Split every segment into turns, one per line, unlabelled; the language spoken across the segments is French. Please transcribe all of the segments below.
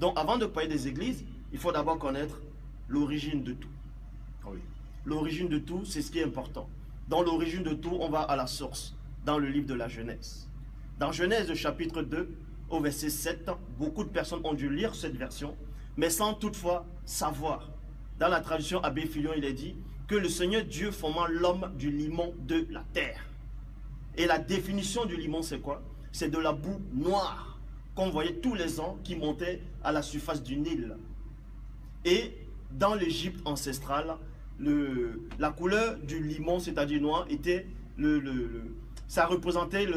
Donc, avant de parler des églises, il faut d'abord connaître l'origine de tout.
Oui.
L'origine de tout, c'est ce qui est important. Dans l'origine de tout, on va à la source, dans le livre de la Genèse. Dans Genèse chapitre 2, au verset 7, beaucoup de personnes ont dû lire cette version, mais sans toutefois savoir. Dans la traduction Abbé Filion, il est dit que le Seigneur Dieu forma l'homme du limon de la terre. Et la définition du limon, c'est quoi? C'est de la boue noire qu'on voyait tous les ans qui montait à la surface du Nil. Et dans l'Égypte ancestrale, la couleur du limon, c'est-à-dire noir, était ça représentait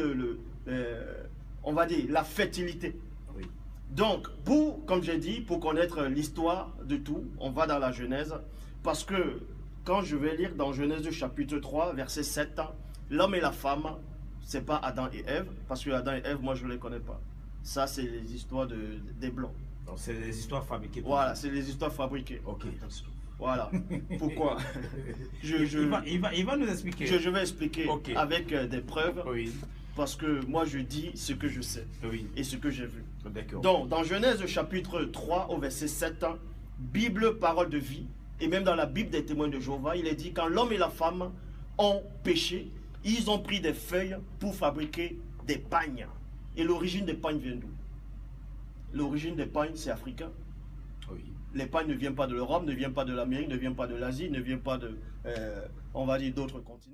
on va dire, la fertilité.
Oui.
Donc, comme j'ai dit, pour connaître l'histoire de tout, on va dans la Genèse, parce que quand je vais lire dans Genèse chapitre 3, verset 7, l'homme et la femme, c'est pas Adam et Ève, parce que Adam et Ève, moi je ne les connais pas. Ça, c'est les histoires des Blancs.
Donc, c'est les histoires fabriquées.
Voilà, c'est les histoires fabriquées.
Ok.
Voilà. Pourquoi?
Il va nous expliquer.
Je vais expliquer avec des preuves.
Oui.
Parce que moi, je dis ce que je sais et ce que j'ai vu.
D'accord.
Donc, dans Genèse chapitre 3, au verset 7, Bible, parole de vie, et même dans la Bible des témoins de Jéhovah, il est dit, quand l'homme et la femme ont péché, ils ont pris des feuilles pour fabriquer des pagnes. Et l'origine des pagnes vient d'où? L'origine des pagnes, c'est africain.
Oui.
Les pagnes ne viennent pas de l'Europe, ne viennent pas de l'Amérique, ne viennent pas de l'Asie, ne viennent pas de, on va dire, d'autres continents.